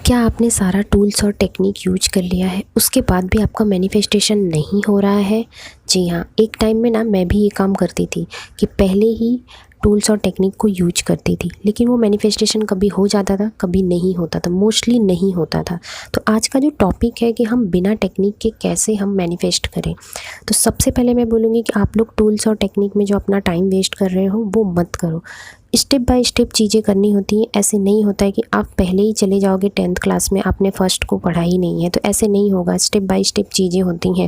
क्या आपने सारा टूल्स और टेक्निक यूज कर लिया है, उसके बाद भी आपका मैनिफेस्टेशन नहीं हो रहा है? जी हाँ, एक टाइम में ना मैं भी ये काम करती थी कि पहले ही टूल्स और टेक्निक को यूज करती थी, लेकिन वो मैनिफेस्टेशन कभी हो जाता था, कभी नहीं होता था, मोस्टली नहीं होता था। तो आज का जो टॉपिक है कि हम बिना टेक्निक के कैसे हम मैनिफेस्ट करें। तो सबसे पहले मैं बोलूँगी कि आप लोग टूल्स और टेक्निक में जो अपना टाइम वेस्ट कर रहे हो वो मत करो। स्टेप बाय स्टेप चीज़ें करनी होती हैं। ऐसे नहीं होता है कि आप पहले ही चले जाओगे 10th क्लास में, आपने फर्स्ट को पढ़ा ही नहीं है, तो ऐसे नहीं होगा। स्टेप बाय स्टेप चीज़ें होती हैं।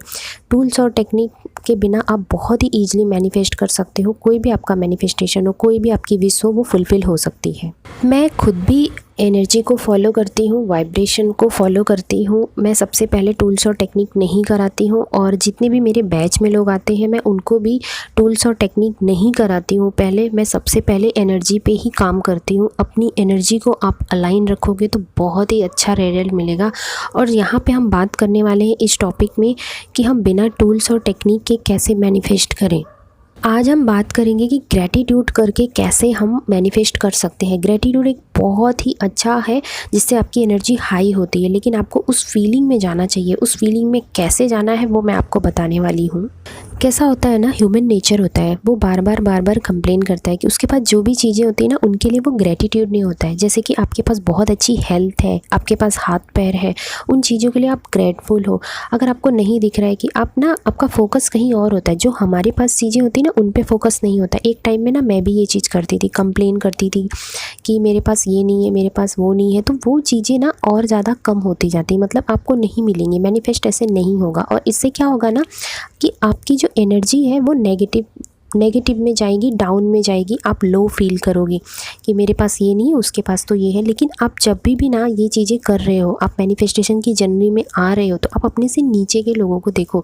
टूल्स और टेक्निक के बिना आप बहुत ही ईजिली मैनिफेस्ट कर सकते हो। कोई भी आपका मैनिफेस्टेशन हो, कोई भी आपकी विश हो, वो फुलफ़िल हो सकती है। मैं खुद भी एनर्जी को फॉलो करती हूँ, वाइब्रेशन को फॉलो करती हूँ। मैं सबसे पहले टूल्स और टेक्निक नहीं कराती हूँ, और जितने भी मेरे बैच में लोग आते हैं मैं उनको भी टूल्स और टेक्निक नहीं कराती हूँ। पहले मैं सबसे पहले एनर्जी पे ही काम करती हूँ। अपनी एनर्जी को आप अलाइन रखोगे तो बहुत ही अच्छा रिजल्ट मिलेगा। और यहाँ पे हम बात करने वाले हैं इस टॉपिक में कि हम बिना टूल्स और टेक्निक के कैसे मैनिफेस्ट करें। आज हम बात करेंगे कि ग्रैटिट्यूड करके कैसे हम मैनिफेस्ट कर सकते हैं। ग्रैटिट्यूड एक बहुत ही अच्छा है जिससे आपकी एनर्जी हाई होती है, लेकिन आपको उस फीलिंग में जाना चाहिए। उस फीलिंग में कैसे जाना है वो मैं आपको बताने वाली हूँ। कैसा होता है ना, ह्यूमन नेचर होता है, वो बार बार कंप्लेन करता है कि उसके पास जो भी चीज़ें होती है ना उनके लिए वो ग्रैटिट्यूड नहीं होता है। जैसे कि आपके पास बहुत अच्छी हेल्थ है, आपके पास हाथ पैर है, उन चीज़ों के लिए आप ग्रेटफुल हो। अगर आपको नहीं दिख रहा है कि आप ना, आपका फोकस कहीं और होता है, जो हमारे पास चीज़ें होती है ना उन पे फोकस नहीं होता। एक टाइम में ना मैं भी ये चीज़ करती थी, कंप्लेन करती थी कि मेरे पास ये नहीं है, मेरे पास वो नहीं है, तो वो चीज़ें ना और ज़्यादा कम होती जाती, मतलब आपको नहीं मिलेंगी। मैनिफेस्ट ऐसे नहीं होगा, और इससे क्या होगा ना कि आपकी जो एनर्जी है वो नेगेटिव में जाएगी, डाउन में जाएगी। आप लो फील करोगे कि मेरे पास ये नहीं है, उसके पास तो ये है। लेकिन आप जब भी ना ये चीज़ें कर रहे हो, आप मैनिफेस्टेशन की जर्नी में आ रहे हो, तो आप अपने से नीचे के लोगों को देखो।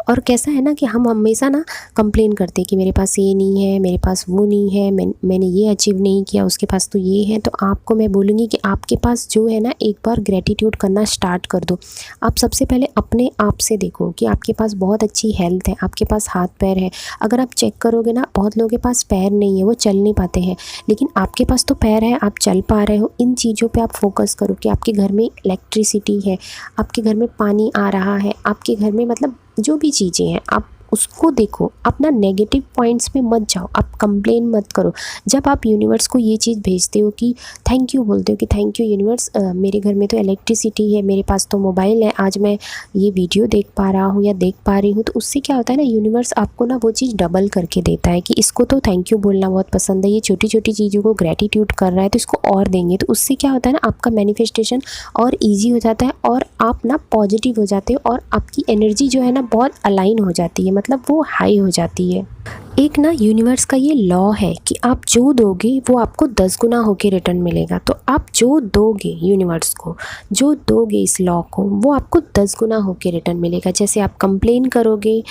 और कैसा है ना कि हम हमेशा ना कंप्लेन करते हैं कि मेरे पास ये नहीं है, मेरे पास वो नहीं है, मैंने ये अचीव नहीं किया, उसके पास तो ये है। तो आपको मैं बोलूँगी कि आपके पास जो है ना, एक बार ग्रैटिट्यूड करना स्टार्ट कर दो। आप सबसे पहले अपने आप से देखो कि आपके पास बहुत अच्छी हेल्थ है, आपके पास हाथ पैर है। अगर आप चेक करोगे ना, बहुत लोगों के पास पैर नहीं है, वो चल नहीं पाते हैं, लेकिन आपके पास तो पैर है, आप चल पा रहे हो। इन चीज़ों पे आप फोकस करो कि आपके घर में इलेक्ट्रिसिटी है, आपके घर में पानी आ रहा है, आपके घर में मतलब जो भी चीज़ें हैं आप उसको देखो। अपना नेगेटिव पॉइंट्स पे मत जाओ, आप कंप्लेन मत करो। जब आप यूनिवर्स को ये चीज़ भेजते हो कि थैंक यू बोलते हो कि थैंक यू यूनिवर्स, मेरे घर में तो इलेक्ट्रिसिटी है, मेरे पास तो मोबाइल है, आज मैं ये वीडियो देख पा रहा हूँ या देख पा रही हूँ, तो उससे क्या होता है ना, यूनिवर्स आपको ना वो चीज़ डबल करके देता है कि इसको तो थैंक यू बोलना बहुत पसंद है, ये छोटी छोटी चीज़ों को ग्रैटिट्यूड कर रहा है, तो इसको और देंगे। तो उससे क्या होता है ना, आपका मैनिफेस्टेशन और ईजी हो जाता है, और आप ना पॉजिटिव हो जाते हो, और आपकी एनर्जी जो है ना बहुत अलाइन हो जाती है, मतलब वो हाई हो जाती है। एक ना यूनिवर्स का ये लॉ है कि आप जो दोगे वो आपको 10 गुना होके रिटर्न मिलेगा। तो आप जो दोगे यूनिवर्स को, जो दोगे इस लॉ को, वो आपको 10 गुना होके रिटर्न मिलेगा। जैसे आप कंप्लेन करोगे,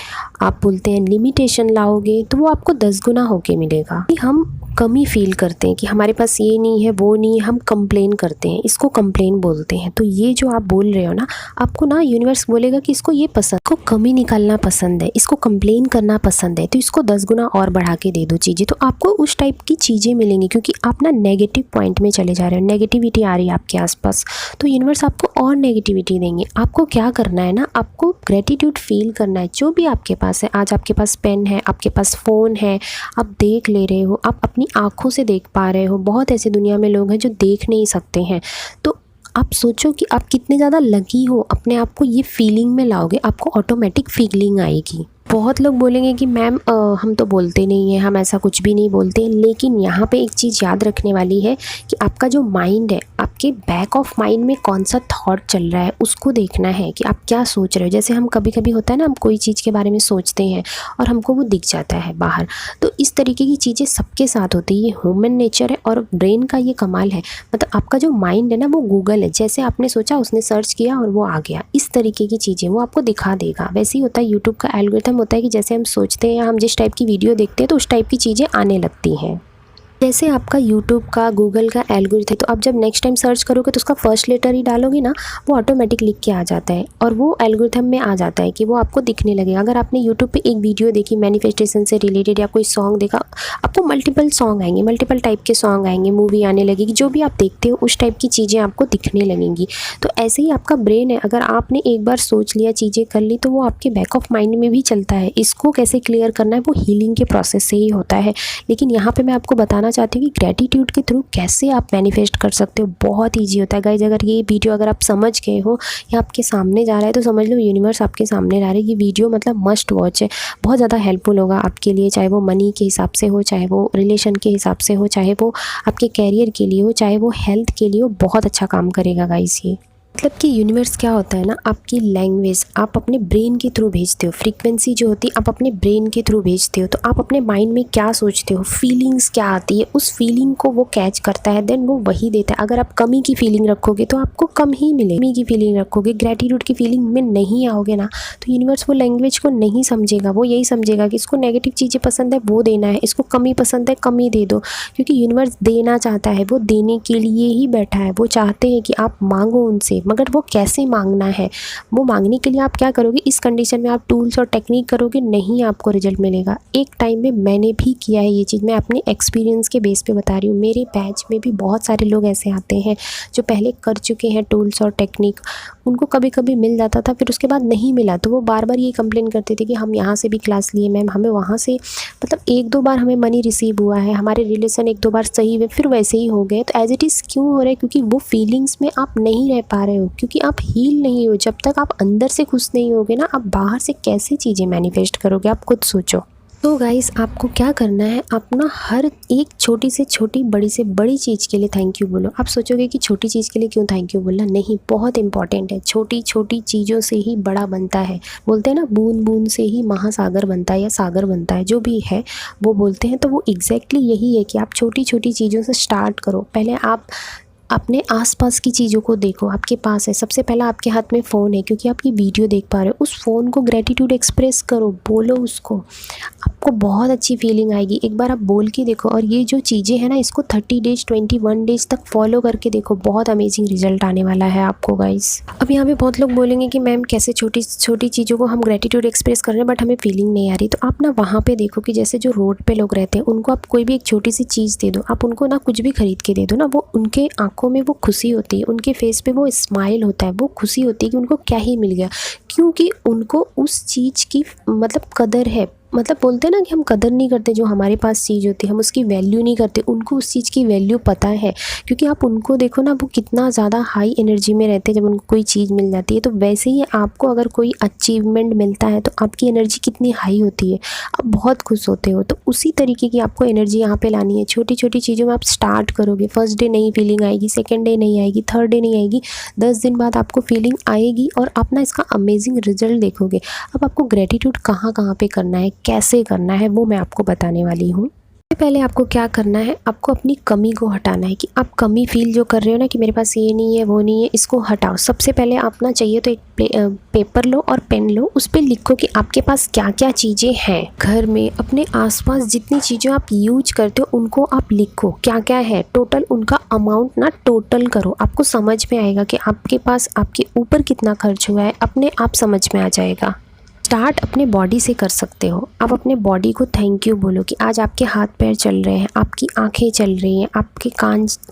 आप बोलते हैं लिमिटेशन लाओगे, तो वो आपको 10 गुना होके मिलेगा। हम कमी फील करते हैं कि हमारे पास ये नहीं है, वो नहीं है, हम कंप्लेन करते हैं, इसको कंप्लेन बोलते हैं। तो ये जो आप बोल रहे हो ना, आपको ना यूनिवर्स बोलेगा कि इसको ये पसंद, इसको कमी निकालना पसंद है, इसको कंप्लेन करना पसंद है, तो इसको 10 गुना और बढ़ा के दे दो चीज़ें। तो आपको उस टाइप की चीज़ें मिलेंगी, क्योंकि आप ना नेगेटिव पॉइंट में चले जा रहे हो, नेगेटिविटी आ रही है आपके आसपास, तो यूनिवर्स आपको और नेगेटिविटी देंगे। आपको क्या करना है ना, आपको ग्रेटिट्यूड फील करना है जो भी आपके पास है। आज आपके पास पेन है, आपके पास फ़ोन है, आप देख ले रहे हो, आप अपनी आँखों से देख पा रहे हो। बहुत ऐसे दुनिया में लोग हैं जो देख नहीं सकते हैं। तो आप सोचो कि आप कितने ज़्यादा लकी हो, अपने आप को ये फीलिंग में लाओगे, आपको ऑटोमेटिक फीलिंग आएगी। बहुत लोग बोलेंगे कि मैम हम तो बोलते नहीं हैं, हम ऐसा कुछ भी नहीं बोलते हैं। लेकिन यहाँ पे एक चीज़ याद रखने वाली है कि आपका जो माइंड है, आपके बैक ऑफ माइंड में कौन सा थॉट चल रहा है, उसको देखना है कि आप क्या सोच रहे हो। जैसे हम कभी कभी होता है ना, हम कोई चीज़ के बारे में सोचते हैं और हमको वो दिख जाता है बाहर। तो इस तरीके की चीज़ें सबके साथ होती है, ये ह्यूमन नेचर है, और ब्रेन का ये कमाल है। मतलब आपका जो माइंड है ना, वो गूगल है, जैसे आपने सोचा उसने सर्च किया और वो आ गया। इस तरीके की चीज़ें वो आपको दिखा देगा। वैसे ही होता है यूट्यूब का एल्गोरिथम, होता है कि जैसे हम सोचते हैं या हम जिस टाइप की वीडियो देखते हैं तो उस टाइप की चीज़ें आने लगती हैं। जैसे आपका यूट्यूब का, गूगल का एल्गोरिथम है, तो आप जब नेक्स्ट टाइम सर्च करोगे तो उसका फर्स्ट लेटर ही डालोगे ना, वो ऑटोमेटिक लिख के आ जाता है और वो एल्गोरिथम में आ जाता है कि वो आपको दिखने लगेगा। अगर आपने यूट्यूब पे एक वीडियो देखी मैनिफेस्टेशन से रिलेटेड या कोई सॉन्ग देखा, आपको मल्टीपल सॉन्ग आएंगे, मल्टीपल टाइप के सॉन्ग आएंगे, मूवी आने लगेगी, जो भी आप देखते हो उस टाइप की चीज़ें आपको दिखने लगेंगी। तो ऐसे ही आपका ब्रेन है, अगर आपने एक बार सोच लिया, चीज़ें कर ली, तो वो आपके बैक ऑफ माइंड में भी चलता है। इसको कैसे क्लियर करना है, वो हीलिंग के प्रोसेस से ही होता है। लेकिन यहाँ पे मैं आपको बताना चाहती हूँ कि ग्रेटिट्यूड के थ्रू कैसे आप मैनिफेस्ट कर सकते हो। बहुत ईजी होता है गाइज। अगर ये वीडियो अगर आप समझ गए हो या आपके सामने जा रहा है, तो समझ लो यूनिवर्स आपके सामने ला रहा है। ये वीडियो मतलब मस्ट वॉच है, बहुत ज़्यादा हेल्पफुल होगा आपके लिए, चाहे वो मनी के हिसाब से हो, चाहे वो रिलेशन के हिसाब से हो, चाहे वो आपके कैरियर के लिए हो, चाहे वो हेल्थ के लिए हो। बहुत अच्छा काम करेगा गाइज ये। मतलब कि यूनिवर्स क्या होता है ना, आपकी लैंग्वेज आप अपने ब्रेन के थ्रू भेजते हो, फ्रीक्वेंसी जो होती है आप अपने ब्रेन के थ्रू भेजते हो। तो आप अपने माइंड में क्या सोचते हो, फीलिंग्स क्या आती है, उस फीलिंग को वो कैच करता है, देन वो वही देता है। अगर आप कमी की फीलिंग रखोगे तो आपको कम ही मिलेगी। कमी की फीलिंग रखोगे, ग्रेटिट्यूड की फीलिंग में नहीं आओगे ना, तो यूनिवर्स वो लैंग्वेज को नहीं समझेगा। वो यही समझेगा कि इसको नेगेटिव चीज़ें पसंद है, वो देना है, इसको कमी पसंद है, कमी दे दो। क्योंकि यूनिवर्स देना चाहता है, वो देने के लिए ही बैठा है। वो चाहते हैं कि आप मांगो उनसे, मगर वो कैसे मांगना है, वो मांगने के लिए आप क्या करोगे, इस कंडीशन में आप टूल्स और टेक्निक करोगे, नहीं आपको रिजल्ट मिलेगा। एक टाइम में मैंने भी किया है ये चीज़, मैं अपने एक्सपीरियंस के बेस पे बता रही हूँ। मेरे बैच में भी बहुत सारे लोग ऐसे आते हैं जो पहले कर चुके हैं टूल्स और टेक्निक, उनको कभी कभी मिल जाता था, फिर उसके बाद नहीं मिला, तो वो बार बार ये कंप्लेन करते थे कि हम यहाँ से भी क्लास लिए मैम, हमें वहाँ से मतलब एक दो बार हमें मनी रिसीव हुआ है, हमारे रिलेशन एक दो बार सही हुए, फिर वैसे ही हो गए। तो एज इट इज़ क्यों हो रहा है, क्योंकि वो फीलिंग्स में आप नहीं रह पा रहे हो, क्योंकि आप हील नहीं हो। जब तक आप अंदर से खुश नहीं होगे ना, आप बाहर से कैसे चीज़ें मैनिफेस्ट करोगे, आप खुद सोचो। तो गाइस आपको क्या करना है, अपना हर एक छोटी से छोटी, बड़ी से बड़ी चीज़ के लिए थैंक यू बोलो। आप सोचोगे कि छोटी चीज़ के लिए क्यों थैंक यू बोलना, नहीं, बहुत इंपॉर्टेंट है। छोटी छोटी चीज़ों से ही बड़ा बनता है। बोलते हैं ना, बूंद बूंद से ही महासागर बनता है या सागर बनता है, जो भी है वो बोलते हैं। तो वो एग्जैक्टली यही है कि आप छोटी छोटी चीज़ों से स्टार्ट करो। पहले आप अपने आसपास की चीज़ों को देखो, आपके पास है, सबसे पहला आपके हाथ में फ़ोन है क्योंकि आप ये वीडियो देख पा रहे हो, उस फ़ोन को ग्रेटिट्यूड एक्सप्रेस करो, बोलो उसको, आपको बहुत अच्छी फीलिंग आएगी। एक बार आप बोल के देखो, और ये जो चीज़ें हैं ना, इसको 30 डेज 21 डेज तक फॉलो करके देखो, बहुत अमेजिंग रिजल्ट आने वाला है आपको गाइस। अब यहाँ पे बहुत लोग बोलेंगे कि मैम कैसे छोटी छोटी चीज़ों को हम ग्रेटिट्यूड एक्सप्रेस कर रहे हैं बट हमें फीलिंग नहीं आ रही। तो आप ना वहाँ पे देखो कि जैसे जो रोड पे लोग रहते हैं, उनको आप कोई भी एक छोटी सी चीज़ दे दो, आप उनको ना कुछ भी खरीद के दे दो ना, वो उनके आंखों में वो खुशी होती है, उनके फेस पे वो स्माइल होता है, वो खुशी होती है कि उनको क्या ही मिल गया, क्योंकि उनको उस चीज़ की मतलब कदर है। मतलब बोलते हैं ना कि हम कदर नहीं करते, जो हमारे पास चीज़ होती है हम उसकी वैल्यू नहीं करते, उनको उस चीज़ की वैल्यू पता है। क्योंकि आप उनको देखो ना, वो कितना ज़्यादा हाई एनर्जी में रहते हैं जब उनको कोई चीज़ मिल जाती है। तो वैसे ही आपको अगर कोई अचीवमेंट मिलता है तो आपकी एनर्जी कितनी हाई होती है, आप बहुत खुश होते हो। तो उसी तरीके की आपको एनर्जी यहाँ पे लानी है। छोटी छोटी चीज़ों में आप स्टार्ट करोगे, फर्स्ट डे नहीं फीलिंग आएगी, सेकेंड डे नहीं आएगी, थर्ड डे नहीं आएगी, 10 दिन बाद आपको फीलिंग आएगी और आप ना इसका अमेजिंग रिजल्ट देखोगे। अब आपको ग्रेटिट्यूड कहाँ कहाँ पे करना है, कैसे करना है, वो मैं आपको बताने वाली हूँ। पहले आपको क्या करना है, आपको अपनी कमी को हटाना है। कि आप कमी फील जो कर रहे हो ना कि मेरे पास ये नहीं है, वो नहीं है, इसको हटाओ। सबसे पहले आप ना चाहिए तो एक पेपर लो और पेन लो, उस पर लिखो कि आपके पास क्या क्या चीज़ें हैं घर में, अपने आसपास जितनी चीज़ें आप यूज करते हो उनको आप लिखो, क्या क्या है टोटल, उनका अमाउंट ना टोटल करो। आपको समझ में आएगा कि आपके पास आपके ऊपर कितना खर्च हुआ है, अपने आप समझ में आ जाएगा। स्टार्ट अपने बॉडी से कर सकते हो। आप अपने बॉडी को थैंक यू बोलो कि आज आपके हाथ पैर चल रहे हैं, आपकी आंखें चल रही हैं, आपके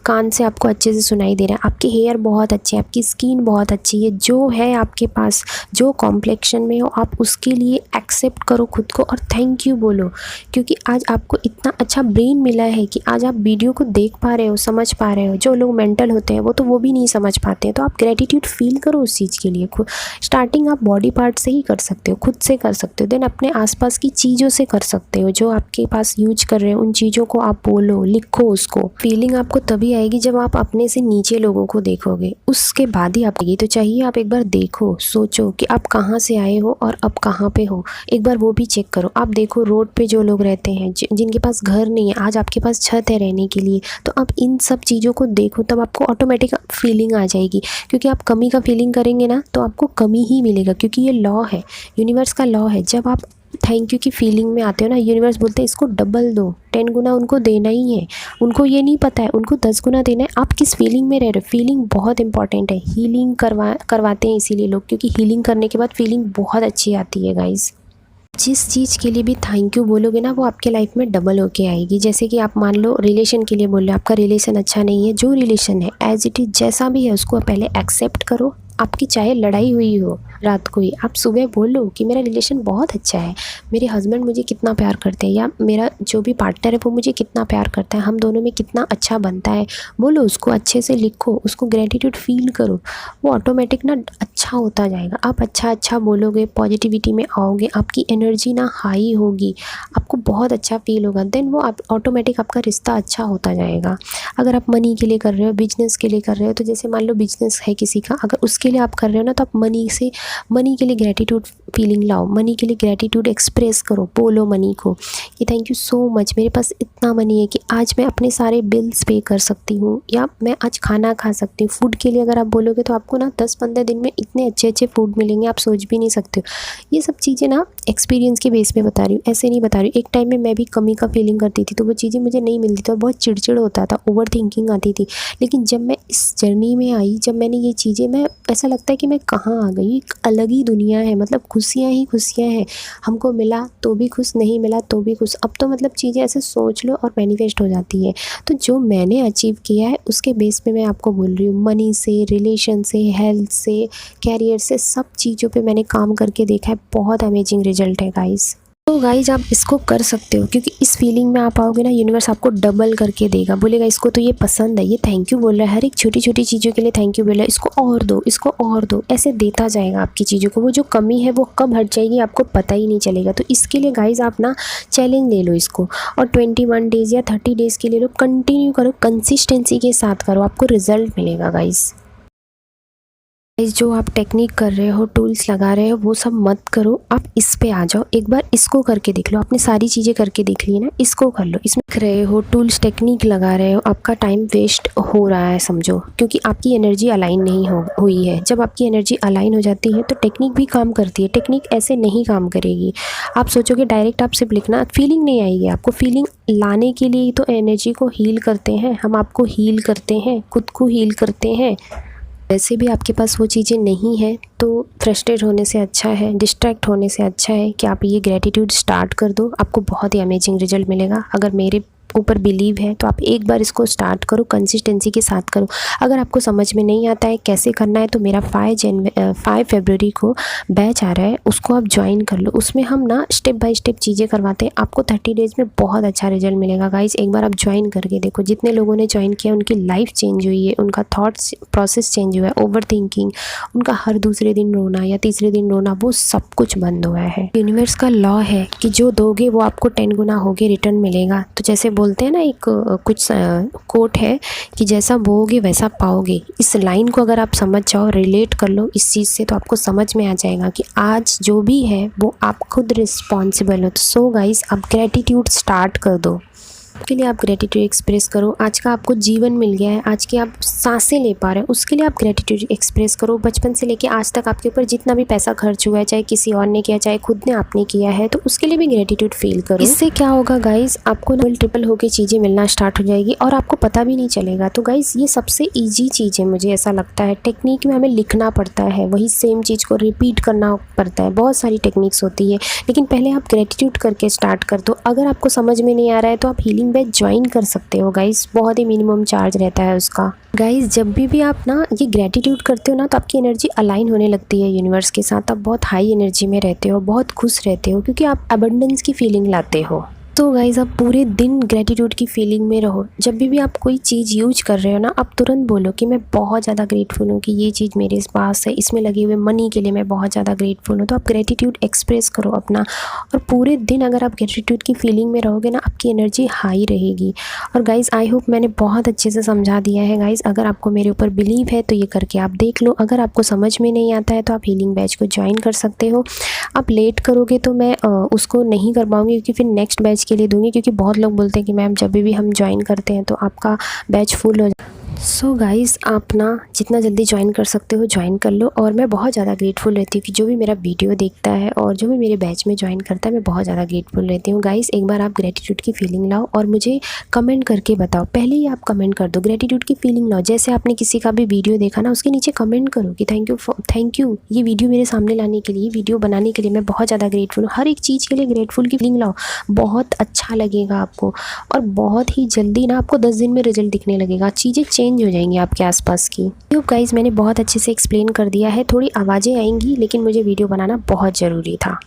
कान से आपको अच्छे से सुनाई दे रहा है, आपके हेयर बहुत अच्छे हैं, आपकी स्किन बहुत अच्छी है, जो है आपके पास, जो कॉम्प्लेक्शन में हो आप उसके लिए एक्सेप्ट करो खुद को और थैंक यू बोलो। क्योंकि आज आपको इतना अच्छा ब्रेन मिला है कि आज आप वीडियो को देख पा रहे हो, समझ पा रहे हो। जो लोग मेंटल होते हैं वो भी नहीं समझ पाते हैं। तो आप ग्रेटिट्यूड फील करो उस चीज़ के लिए। स्टार्टिंग आप बॉडी पार्ट से ही कर सकते हो, खुद से कर सकते हो, देन अपने आसपास की चीज़ों से कर सकते हो। जो आपके पास यूज कर रहे हो उन चीज़ों को आप बोलो, लिखो उसको। फीलिंग आपको तभी आएगी जब आप अपने से नीचे लोगों को देखोगे, उसके बाद ही आपको। ये तो चाहिए आप एक बार देखो, सोचो कि आप कहाँ से आए हो और अब कहाँ पे हो, एक बार वो भी चेक करो। आप देखो रोड पे जो लोग रहते हैं, जिनके पास घर नहीं है, आज आपके पास छत है रहने के लिए, तो आप इन सब चीज़ों को देखो, तब आपको ऑटोमेटिक फीलिंग आ जाएगी। क्योंकि आप कमी का फीलिंग करेंगे ना तो आपको कमी ही मिलेगा, क्योंकि ये लॉ है, यूनिवर्स का लॉ है। जब आप थैंक यू की फीलिंग में आते हो ना, यूनिवर्स बोलते हैं इसको डबल दो, 10 गुना उनको देना ही है। उनको ये नहीं पता है, उनको 10 गुना देना है। आप किस फीलिंग में रह रहे हो, फीलिंग बहुत इंपॉर्टेंट है। हीलिंग करवाते हैं इसीलिए लोग, क्योंकि हीलिंग करने के बाद फीलिंग बहुत अच्छी आती है गाइस। जिस चीज़ के लिए भी थैंक यू बोलोगे ना, वो आपके लाइफ में डबल होके आएगी। जैसे कि आप मान लो रिलेशन के लिए बोल रहे हो, आपका रिलेशन अच्छा नहीं है, जो रिलेशन है एज इट इज़ जैसा भी है उसको पहले एक्सेप्ट करो। आपकी चाहे लड़ाई हुई हो रात को ही, आप सुबह बोलो कि मेरा रिलेशन बहुत अच्छा है, मेरे हस्बैंड मुझे कितना प्यार करते हैं, या मेरा जो भी पार्टनर है वो मुझे कितना प्यार करता है, हम दोनों में कितना अच्छा बनता है। बोलो उसको, अच्छे से लिखो, उसको ग्रेटिट्यूड फील करो, वो ऑटोमेटिक ना अच्छा होता जाएगा। आप अच्छा अच्छा बोलोगे, पॉजिटिविटी में आओगे, आपकी एनर्जी ना हाई होगी, आपको बहुत अच्छा फील होगा, देन वो आप ऑटोमेटिक आपका रिश्ता अच्छा होता जाएगा। अगर आप मनी के लिए कर रहे हो, बिजनेस के लिए कर रहे हो, तो जैसे मान लो बिजनेस है किसी का, अगर उसके लिए आप कर रहे हो ना, तो आप मनी के लिए ग्रेटिट्यूड फीलिंग लाओ, मनी के लिए ग्रेटिट्यूड एक्सप्रेस करो, बोलो मनी को कि थैंक यू सो मच, मेरे पास इतना मनी है कि आज मैं अपने सारे बिल्स पे कर सकती हूँ, या मैं आज खाना खा सकती हूँ। फूड के लिए अगर आप बोलोगे तो आपको ना 10-15 दिन में इतने अच्छे अच्छे फूड मिलेंगे, आप सोच भी नहीं सकते हो। ये सब चीज़ें ना एक्सपीरियंस के बेस पे बता रही हूँ, ऐसे नहीं बता रही हूँ। एक टाइम में मैं भी कमी का फीलिंग करती थी, तो वो चीज़ें मुझे नहीं मिलती थी और बहुत चिड़चिड़ होता था, ओवर थिंकिंग आती थी। लेकिन जब मैं इस जर्नी में आई, जब मैंने ये चीज़ें, मैं ऐसा लगता है कि मैं कहाँ आ गई, एक अलग ही दुनिया है। मतलब खुशियाँ ही खुशियाँ हैं, हमको मिला तो भी खुश, नहीं मिला तो भी खुश। अब तो मतलब चीज़ें ऐसे सोच लो और मैनिफेस्ट हो जाती है। तो जो मैंने अचीव किया है उसके बेस पे मैं आपको बोल रही हूँ, मनी से, रिलेशन से, हेल्थ से, कैरियर से, सब चीज़ों पे मैंने काम करके देखा है, बहुत अमेजिंग रिजल्ट है गाइस। तो गाइज आप इसको कर सकते हो, क्योंकि इस फीलिंग में आप आओगे ना, यूनिवर्स आपको डबल करके देगा। बोलेगा इसको तो ये पसंद है, ये थैंक यू बोल रहा है, हर एक छोटी छोटी चीज़ों के लिए थैंक यू बोल रहा है, इसको और दो, इसको और दो, ऐसे देता जाएगा आपकी चीज़ों को। वो जो कमी है वो कब हट जाएगी आपको पता ही नहीं चलेगा। तो इसके लिए गाइज आप ना चैलेंज ले लो इसको, और 21 डेज़ या 30 डेज़ के लिए लो, कंटिन्यू करो, कंसिस्टेंसी के साथ करो, आपको रिजल्ट मिलेगा गाइज़। जो आप टेक्निक कर रहे हो, टूल्स लगा रहे हो, वो सब मत करो, आप इस पे आ जाओ। एक बार इसको करके देख लो, आपने सारी चीज़ें करके देख ली ना, इसको कर लो। इसमें देख रहे हो टूल्स, टेक्निक लगा रहे हो, आपका टाइम वेस्ट हो रहा है समझो, क्योंकि आपकी एनर्जी अलाइन नहीं हुई है। जब आपकी एनर्जी अलाइन हो जाती है तो टेक्निक भी काम करती है। टेक्निक ऐसे नहीं काम करेगी। आप सोचोगे डायरेक्ट आप सिर्फ लिखना, फीलिंग नहीं आएगी आपको। फीलिंग लाने के लिए तो एनर्जी को हील करते हैं हम, आपको हील करते हैं, खुद को हील करते हैं। वैसे भी आपके पास वो चीज़ें नहीं है तो फ्रस्ट्रेट होने से अच्छा है, डिस्ट्रैक्ट होने से अच्छा है कि आप ये ग्रेटिट्यूड स्टार्ट कर दो, आपको बहुत ही अमेजिंग रिजल्ट मिलेगा। अगर मेरे ऊपर बिलीव है तो आप एक बार इसको स्टार्ट करो, कंसिस्टेंसी के साथ करो। अगर आपको समझ में नहीं आता है कैसे करना है, तो मेरा 5 फरवरी को बैच आ रहा है, उसको आप ज्वाइन कर लो। उसमें हम ना स्टेप बाय स्टेप चीज़ें करवाते हैं, आपको 30 डेज़ में बहुत अच्छा रिजल्ट मिलेगा गाइस। एक बार आप ज्वाइन करके देखो, जितने लोगों ने ज्वाइन किया उनकी लाइफ चेंज हुई है, उनका थॉट्स प्रोसेस चेंज हुआ है, ओवर थिंकिंग, उनका हर दूसरे दिन रोना या तीसरे दिन रोना, वो सब कुछ बंद हुआ है। यूनिवर्स का लॉ है कि जो दोगे वो आपको 10 गुना होके रिटर्न मिलेगा। तो जैसे बोलते हैं ना, एक कुछ कोट है कि जैसा बोओगे वैसा पाओगे। इस लाइन को अगर आप समझ जाओ, रिलेट कर लो इस चीज़ से, तो आपको समझ में आ जाएगा कि आज जो भी है वो आप खुद रिस्पॉन्सिबल हो। तो सो गाइस, आप ग्रेटिट्यूड स्टार्ट कर दो, के लिए आप ग्रेटिट्यूड एक्सप्रेस करो। आज का आपको जीवन मिल गया है, आज की आप सांसें ले पा रहे हो, उसके लिए आप ग्रेटिट्यूड एक्सप्रेस करो। बचपन से लेके आज तक आपके ऊपर जितना भी पैसा खर्च हुआ है, चाहे किसी और ने किया, चाहे खुद ने आपने किया है, तो उसके लिए भी ग्रेटिट्यूड फील करो। इससे क्या होगा गाइज, आपको डबल ट्रिपल होकर चीज़ें मिलना स्टार्ट हो जाएगी और आपको पता भी नहीं चलेगा। तो गाइज ये सबसे ईजी चीज़ है, मुझे ऐसा लगता है। टेक्निक में हमें लिखना पड़ता है, वही सेम चीज़ को रिपीट करना पड़ता है, बहुत सारी टेक्निक्स होती है, लेकिन पहले आप ग्रेटिट्यूड करके स्टार्ट कर दो। अगर आपको समझ में नहीं आ रहा है तो आप हीलिंग बैच ज्वाइन कर सकते हो गाइस, बहुत ही मिनिमम चार्ज रहता है उसका। गाइस जब भी आप ना ये ग्रेटिट्यूड करते हो ना, तो आपकी एनर्जी अलाइन होने लगती है यूनिवर्स के साथ। आप बहुत हाई एनर्जी में रहते हो, बहुत खुश रहते हो, क्योंकि आप अबंडेंस की फीलिंग लाते हो। तो गाइज़ आप पूरे दिन ग्रेटिट्यूड की फीलिंग में रहो। जब भी आप कोई चीज़ यूज कर रहे हो ना, आप तुरंत बोलो कि मैं बहुत ज़्यादा ग्रेटफुल हूँ कि ये चीज़ मेरे पास है, इसमें लगे हुए मनी के लिए मैं बहुत ज़्यादा ग्रेटफुल हूँ। तो आप ग्रेटिट्यूड एक्सप्रेस करो अपना, और पूरे दिन अगर आप ग्रेटिट्यूड की फीलिंग में रहोगे ना, आपकी एनर्जी हाई रहेगी। और गाइज़ आई होप मैंने बहुत अच्छे से समझा दिया है। गाइज़ अगर आपको मेरे ऊपर बिलीव है तो ये करके आप देख लो। अगर आपको समझ में नहीं आता है तो आप हीलिंग बैच को ज्वाइन कर सकते हो। आप लेट करोगे तो मैं उसको नहीं कर पाऊँगी, क्योंकि फिर नेक्स्ट बैच के लिए दूंगी, क्योंकि बहुत लोग बोलते हैं कि मैम जब भी हम ज्वाइन करते हैं तो आपका बैच फुल हो सो गाइज़, आप ना जितना जल्दी ज्वाइन कर सकते हो ज्वाइन कर लो। और मैं बहुत ज़्यादा ग्रेटफुल रहती हूँ कि जो भी मेरा वीडियो देखता है और जो भी मेरे बैच में ज्वाइन करता है, मैं बहुत ज़्यादा ग्रेटफुल रहती हूँ। गाइज़, एक बार आप ग्रेटिट्यूड की फीलिंग लाओ और मुझे कमेंट करके बताओ। पहले ही आप कमेंट कर दो, ग्रेटिट्यूड की फीलिंग लाओ। जैसे आपने किसी का भी वीडियो देखा ना, उसके नीचे कमेंट करो कि थैंक यू ये वीडियो मेरे सामने लाने के लिए, वीडियो बनाने के लिए मैं बहुत ज़्यादा ग्रेटफुल हूँ। हर एक चीज़ के लिए ग्रेटफुल की फीलिंग लाओ, बहुत अच्छा लगेगा आपको। और बहुत ही जल्दी ना आपको 10 दिन में रिजल्ट दिखने लगेगा, चीज़ें चेंज हो जाएंगी आपके आसपास की। यूट्यूब गाइज़, मैंने बहुत अच्छे से एक्सप्लेन कर दिया है। थोड़ी आवाज़ें आएंगी, लेकिन मुझे वीडियो बनाना बहुत ज़रूरी था।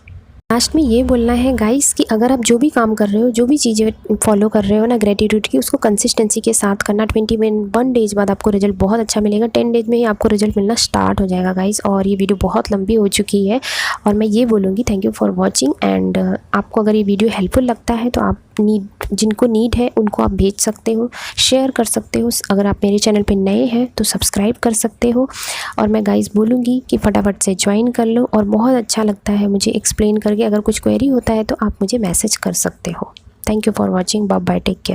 लास्ट में ये बोलना है गाइस कि अगर आप जो भी काम कर रहे हो, जो भी चीज़ें फॉलो कर रहे हो ना ग्रेटिट्यूड की, उसको कंसिस्टेंसी के साथ करना। 1 डेज़ बाद आपको रिजल्ट बहुत अच्छा मिलेगा। 10 डेज़ में ही आपको रिजल्ट मिलना स्टार्ट हो जाएगा गाइस। और ये वीडियो बहुत लंबी हो चुकी है और मैं ये बोलूँगी thank you for watching. And आपको अगर ये वीडियो हेल्पफुल लगता है तो आप जिनको नीड है उनको आप भेज सकते हो, शेयर कर सकते हो। अगर आप मेरे चैनल पे नए हैं तो सब्सक्राइब कर सकते हो। और मैं गाइस बोलूँगी कि फटाफट से ज्वाइन कर लो। और बहुत अच्छा लगता है मुझे एक्सप्लेन करके। अगर कुछ क्वेरी होता है तो आप मुझे मैसेज कर सकते हो। Thank you for watching. Bye bye, take care.